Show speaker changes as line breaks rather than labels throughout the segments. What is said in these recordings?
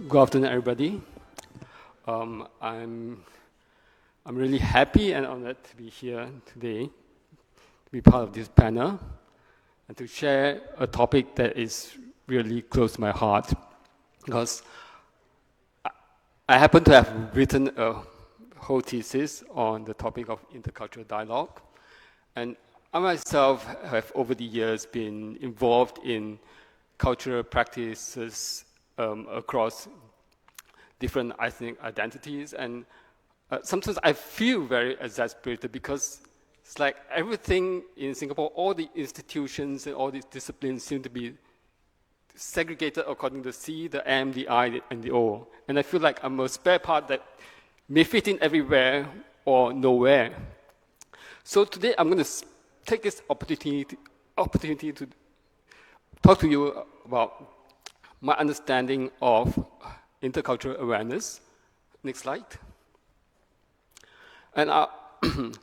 Good afternoon, everybody. I'm really happy and honored to be here today, to be part of this panel, and to share a topic that is really close to my heart, because I happen to have written a whole thesis on the topic of intercultural dialogue, and I myself have over the years been involved in cultural practices across different ethnic identities, and sometimes I feel very exasperated because it's like everything in Singapore, all the institutions and all these disciplines seem to be segregated according to the C, the M, the I, and the O. And I feel like I'm a spare part that may fit in everywhere or nowhere. So today I'm going to take this opportunity to talk to you about my understanding of intercultural awareness. Next slide. And I'm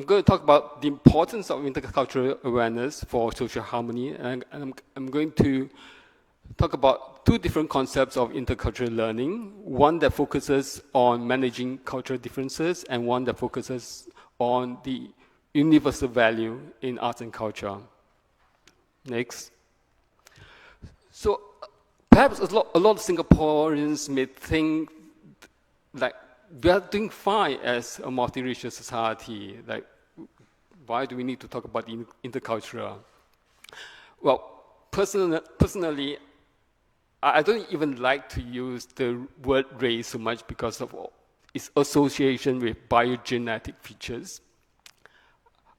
going to talk about the importance of intercultural awareness for social harmony, and I'm going to talk about two different concepts of intercultural learning, one that focuses on managing cultural differences and one that focuses on the universal value in arts and culture. Next. So perhaps a lot of Singaporeans may think like we are doing fine as a multiracial society. Like, why do we need to talk about the intercultural? Well, personally, I don't even like to use the word race so much because of its association with biogenetic features.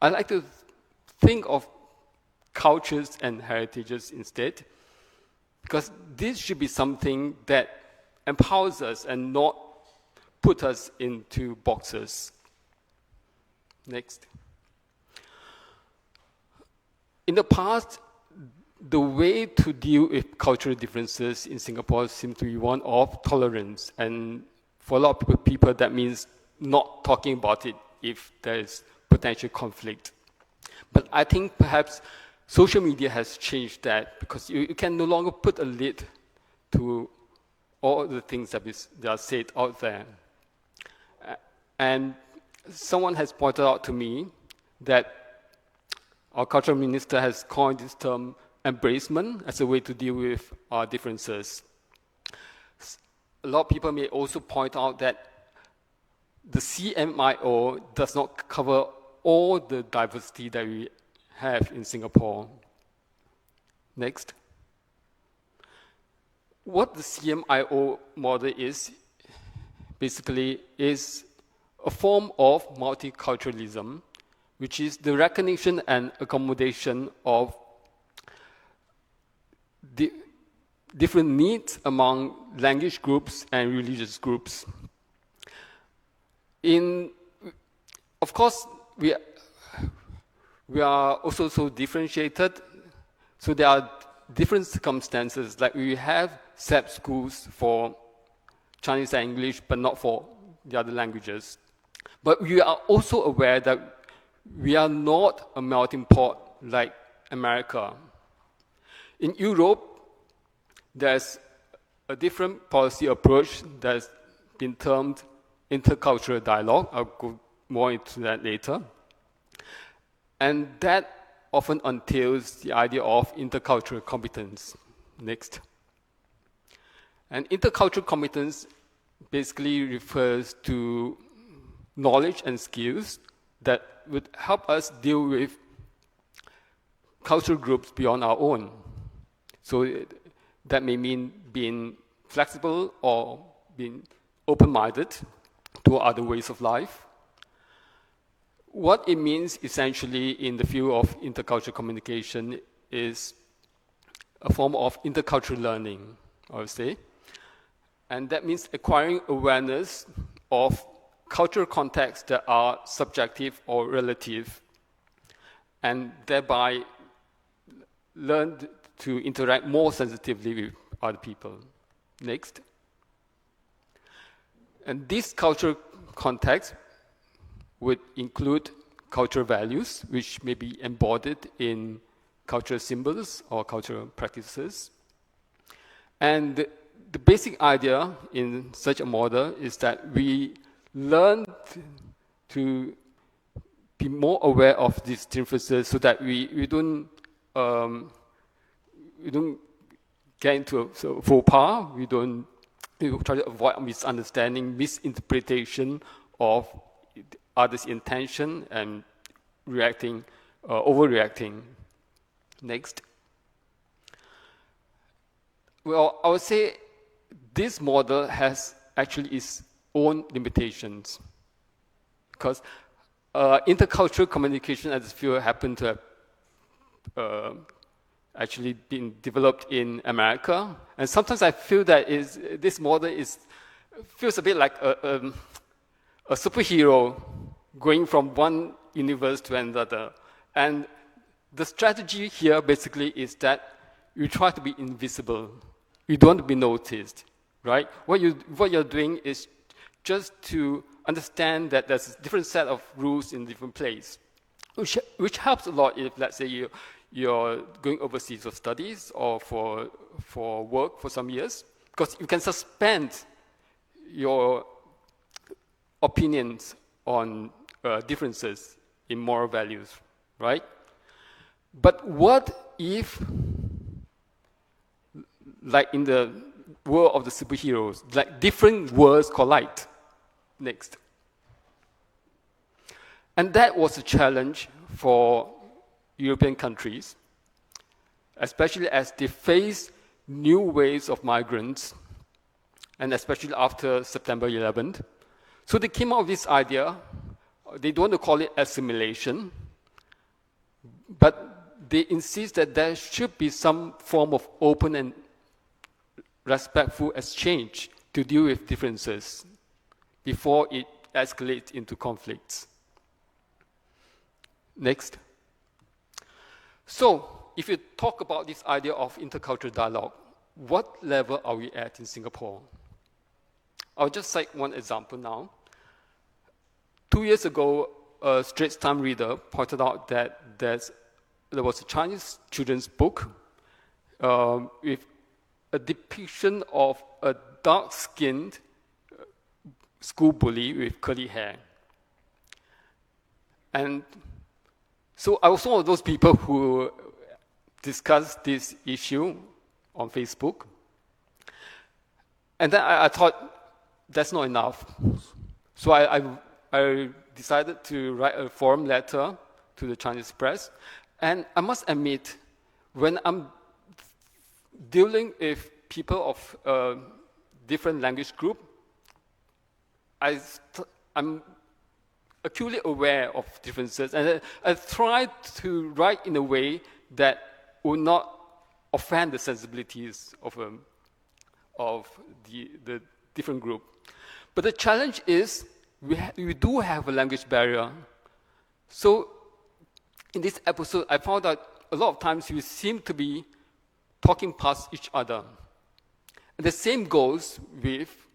I like to think of cultures and heritages instead, because this should be something that empowers us and not put us into boxes. Next. In the past, the way to deal with cultural differences in Singapore seems to be one of tolerance. And for a lot of people, that means not talking about it if there is potential conflict. But I think perhaps social media has changed that, because you can no longer put a lid to all the things that are said out there. And someone has pointed out to me that our cultural minister has coined this term embracement as a way to deal with our differences. A lot of people may also point out that the CMIO does not cover all the diversity that we have in Singapore. Next. What the CMIO model is, basically, is a form of multiculturalism, which is the recognition and accommodation of the different needs among language groups and religious groups. Of course, we are also so differentiated, so there are different circumstances, like we have SEP schools for Chinese and English, but not for the other languages. But we are also aware that we are not a melting pot like America. In Europe, there's a different policy approach that's been termed intercultural dialogue. I'll go more into that later. And that often entails the idea of intercultural competence. Next. And intercultural competence basically refers to knowledge and skills that would help us deal with cultural groups beyond our own. So that may mean being flexible or being open-minded to other ways of life. What it means essentially in the field of intercultural communication is a form of intercultural learning, I would say. And that means acquiring awareness of cultural contexts that are subjective or relative, and thereby learn to interact more sensitively with other people. Next. And this cultural context would include cultural values, which may be embodied in cultural symbols or cultural practices. And the basic idea in such a model is that we learn to be more aware of these differences so that we don't get into a faux pas. We try to avoid misunderstanding, misinterpretation of others' intention and overreacting. Next. Well, I would say this model has actually its own limitations because intercultural communication as a field happened to have actually been developed in America, and sometimes I feel that this model feels a bit like a superhero going from one universe to another. And the strategy here basically is that you try to be invisible. You don't want to be noticed, right? What you're doing is just to understand that there's a different set of rules in different places, which helps a lot if, let's say, you're going overseas for studies or for work for some years, because you can suspend your opinions on differences in moral values, right? But what if, like in the world of the superheroes, like different worlds collide? Next. And that was a challenge for European countries, especially as they face new waves of migrants, and especially after September 11th. So they came out with this idea. They don't want to call it assimilation, but they insist that there should be some form of open and respectful exchange to deal with differences before it escalates into conflicts. Next. So, if you talk about this idea of intercultural dialogue, what level are we at in Singapore? I'll just cite one example now. 2 years ago, a Straits Times reader pointed out that there was a Chinese children's book with a depiction of a dark-skinned school bully with curly hair. And so I was one of those people who discussed this issue on Facebook. And then I thought, that's not enough. So I decided to write a forum letter to the Chinese press. And I must admit, when I'm dealing with people of different language group, I'm acutely aware of differences, and I try to write in a way that will not offend the sensibilities of the different group. But the challenge is we do have a language barrier. So in this episode, I found out a lot of times we seem to be talking past each other. And the same goes with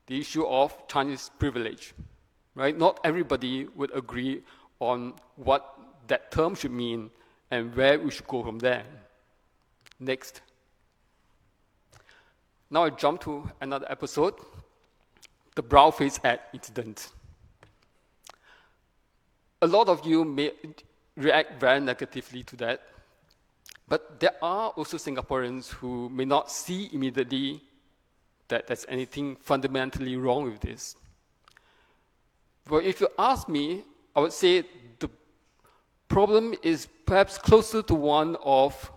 the issue of Chinese privilege, right? Not everybody would agree on what that term should mean and where we should go from there. Next. Now I jump to another episode, the brown-faced ad incident. A lot of you may react very negatively to that, but there are also Singaporeans who may not see immediately that there's anything fundamentally wrong with this. But if you ask me, I would say the problem is perhaps closer to one of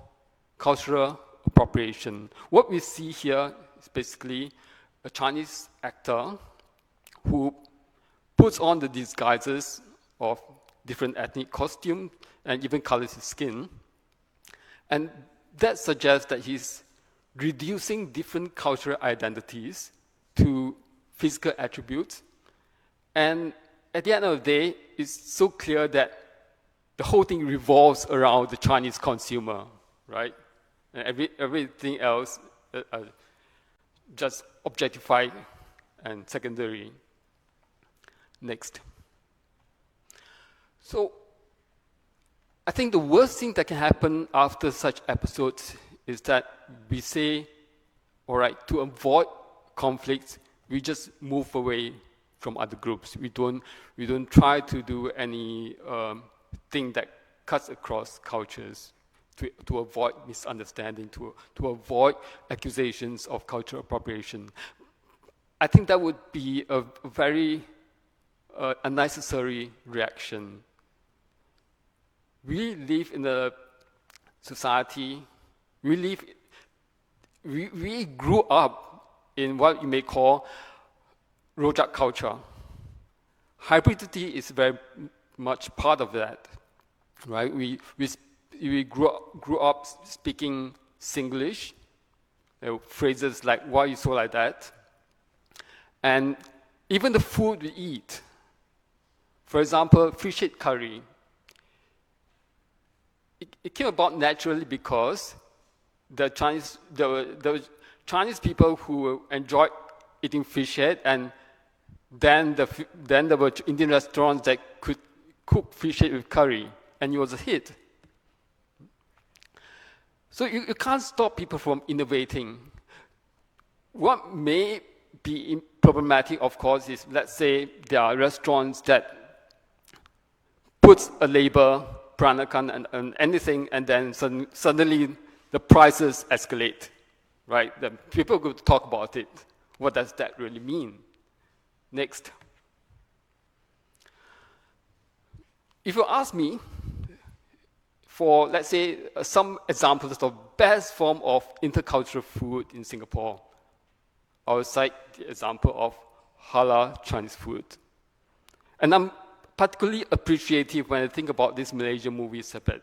cultural appropriation. What we see here is basically a Chinese actor who puts on the disguises of different ethnic costumes and even colors his skin. And that suggests that he's reducing different cultural identities to physical attributes. And at the end of the day, it's so clear that the whole thing revolves around the Chinese consumer, right? And everything else just objectified and secondary. Next. So I think the worst thing that can happen after such episodes is that we say all right, to avoid conflicts, we just move away from other groups. We don't try to do any thing that cuts across cultures to avoid misunderstanding, to avoid accusations of cultural appropriation. I think that would be a very unnecessary reaction. We live in a society, we grew up in what you may call rojak culture. Hybridity is very much part of that, right? We grew up speaking Singlish, phrases like "why you so like that," and even the food we eat. For example, fish head curry. It came about naturally because the Chinese people who enjoyed eating fish head, and then there were Indian restaurants that could cook fish head with curry, and it was a hit. So you can't stop people from innovating. What may be problematic, of course, is, let's say there are restaurants that puts a label, Peranakan, and anything, and then suddenly the prices escalate, right? The people go to talk about it. What does that really mean? Next. If you ask me for, let's say, some examples of best form of intercultural food in Singapore, I would cite the example of halal Chinese food. And I'm particularly appreciative when I think about this Malaysian movie, Sepet,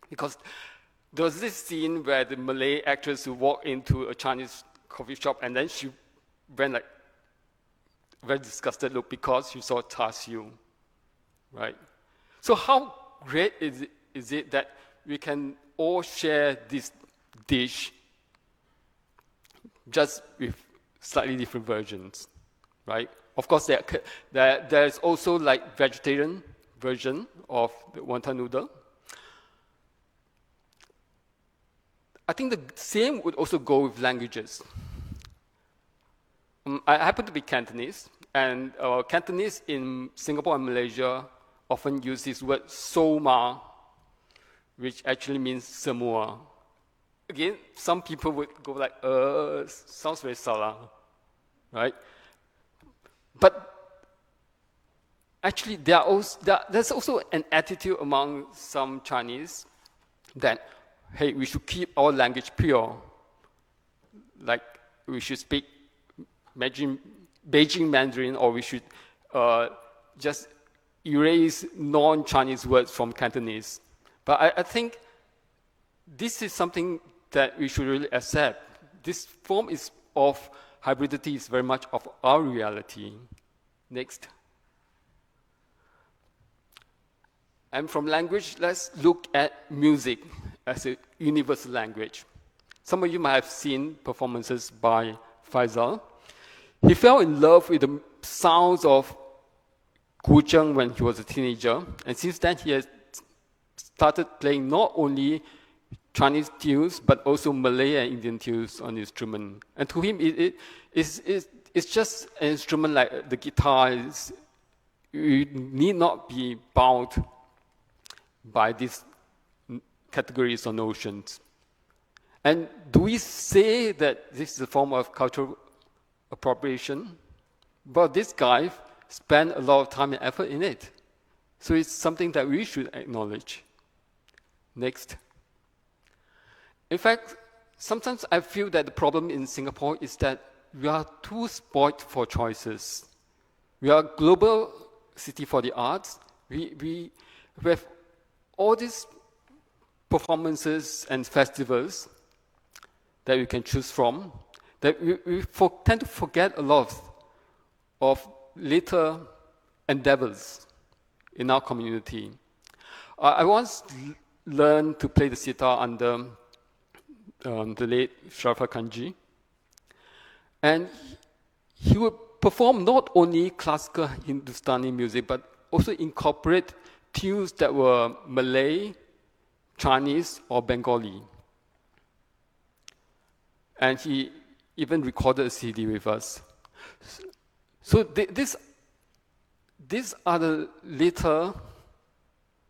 because there was this scene where the Malay actress who walked into a Chinese coffee shop, and then she went like very disgusted look because she saw char siu, right? So how great is it that we can all share this dish just with slightly different versions, right? Of course, there's also like vegetarian version of the wonton noodle. I think the same would also go with languages. I happen to be Cantonese, and Cantonese in Singapore and Malaysia often use this word "soma," which actually means semua. Again, some people would go like, sounds very salah, right? But actually, there's also an attitude among some Chinese that, hey, we should keep our language pure. Like, we should speak Beijing Mandarin, or we should just erase non-Chinese words from Cantonese. But I think this is something that we should really accept. This form of hybridity is very much of our reality. Next. And from language, let's look at music as a universal language. Some of you might have seen performances by Faisal. He fell in love with the sounds of guzheng when he was a teenager, and since then he has started playing not only Chinese tunes, but also Malay and Indian tunes on the instrument. And to him, it's just an instrument like the guitar. You need not be bound by these categories or notions. And do we say that this is a form of cultural appropriation? But this guy spent a lot of time and effort in it. So it's something that we should acknowledge. Next. In fact, sometimes I feel that the problem in Singapore is that we are too spoiled for choices. We are a global city for the arts. We have all these performances and festivals that we can choose from, that we tend to forget a lot of little endeavors in our community. I once learned to play the sitar under the late Sharafa Kanji. And he would perform not only classical Hindustani music, but also incorporate tunes that were Malay, Chinese, or Bengali. And he even recorded a CD with us. So these are the little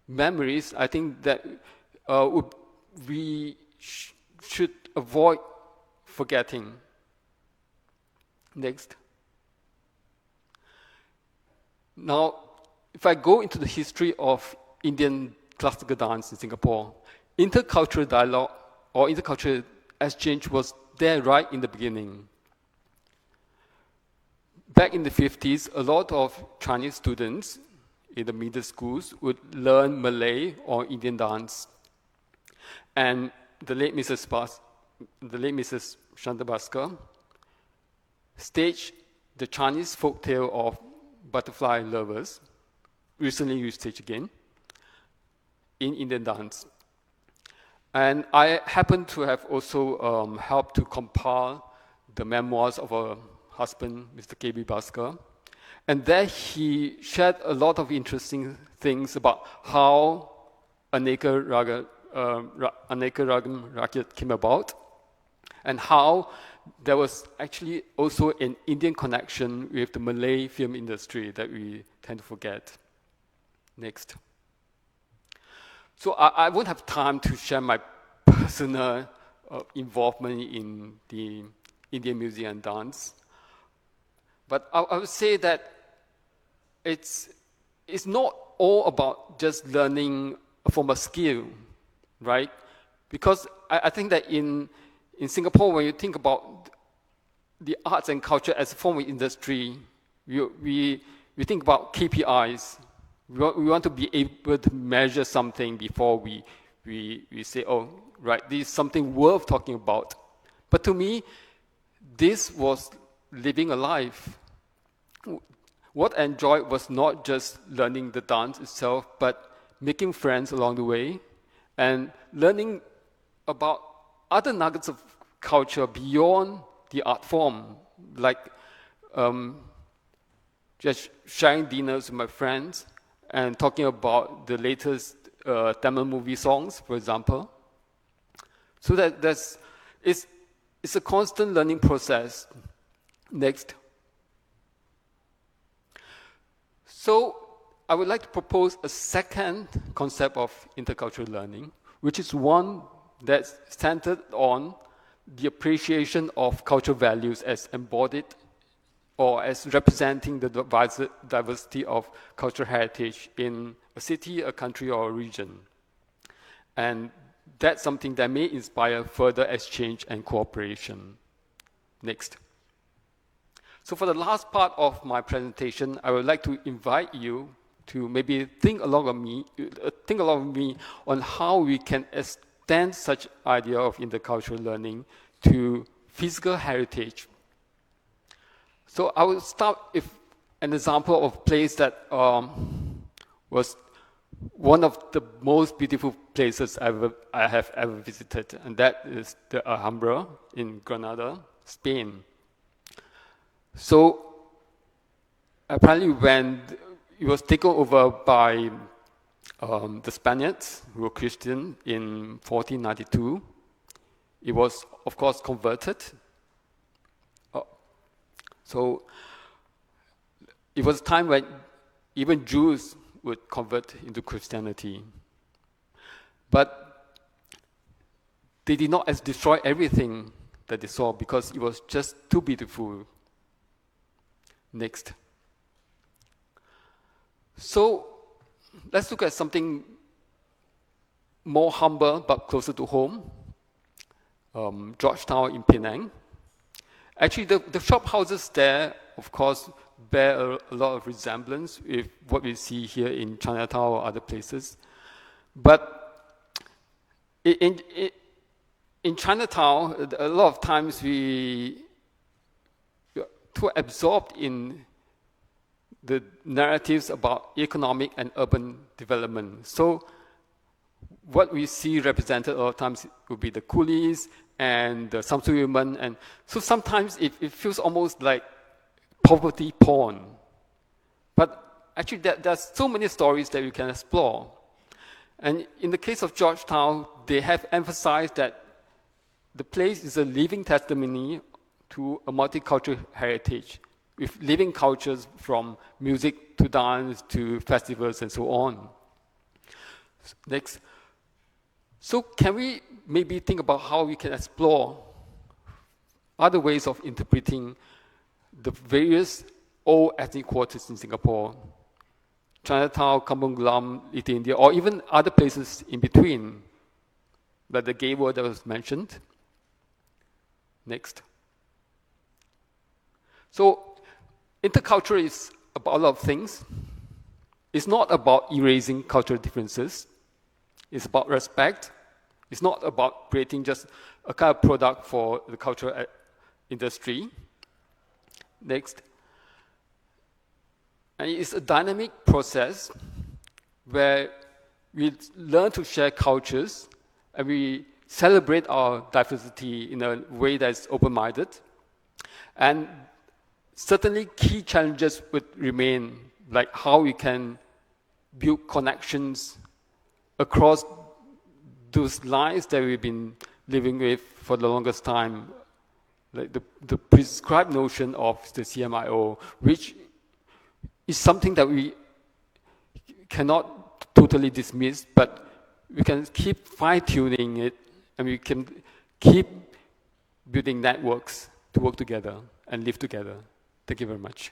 memories, I think, that we should avoid forgetting. Next. Now, if I go into the history of Indian classical dance in Singapore, intercultural dialogue or intercultural exchange was there right in the beginning. Back in the 50s, a lot of Chinese students in the middle schools would learn Malay or Indian dance. And the late Mrs. Shanta Bhaskar staged the Chinese folktale of Butterfly Lovers, recently restaged again, in Indian dance. And I happen to have also helped to compile the memoirs of a husband, Mr. K.B. Bhaskar. And there he shared a lot of interesting things about how Aneka Ragam Rakyat came about, and how there was actually also an Indian connection with the Malay film industry that we tend to forget. Next. So I won't have time to share my personal involvement in the Indian music and dance. But I would say that it's not all about just learning from a skill, right? Because I think that in Singapore, when you think about the arts and culture as a form of industry, we think about KPIs. We want to be able to measure something before we say, oh, right, this is something worth talking about. But to me, this was living a life. What I enjoyed was not just learning the dance itself, but making friends along the way and learning about other nuggets of culture beyond the art form, like just sharing dinners with my friends and talking about the latest Tamil movie songs, for example. So that it's a constant learning process. Next. So I would like to propose a second concept of intercultural learning, which is one that's centered on the appreciation of cultural values as embodied or as representing the diversity of cultural heritage in a city, a country, or a region. And that's something that may inspire further exchange and cooperation. Next. So for the last part of my presentation, I would like to invite you to maybe think along with me on how we can extend such idea of intercultural learning to physical heritage. So I will start with an example of a place that was one of the most beautiful places I have ever visited, and that is the Alhambra in Granada, Spain. So apparently when it was taken over by the Spaniards, who were Christian, in 1492, it was, of course, converted. So it was a time when even Jews would convert into Christianity. But they did not destroy everything that they saw because it was just too beautiful. Next. So let's look at something more humble but closer to home. Georgetown in Penang. Actually, the shop houses there, of course, bear a lot of resemblance with what we see here in Chinatown or other places. But in Chinatown, a lot of times we too absorbed in the narratives about economic and urban development. So what we see represented a lot of times would be the coolies and the Samsung women. And so sometimes it feels almost like poverty porn. But actually there's so many stories that you can explore. And in the case of Georgetown, they have emphasized that the place is a living testimony to a multicultural heritage with living cultures from music to dance to festivals and so on. Next. So can we maybe think about how we can explore other ways of interpreting the various old ethnic quarters in Singapore, Chinatown, Kampung Glam, Little India, or even other places in between, like the gay world that was mentioned. Next. So intercultural is about a lot of things. It's not about erasing cultural differences. It's about respect. It's not about creating just a kind of product for the cultural industry. Next. And it's a dynamic process where we learn to share cultures and we celebrate our diversity in a way that's open-minded. And certainly key challenges would remain, like how we can build connections across those lines that we've been living with for the longest time, like the prescribed notion of the CMIO, which is something that we cannot totally dismiss, but we can keep fine-tuning it, and we can keep building networks to work together and live together. Thank you very much.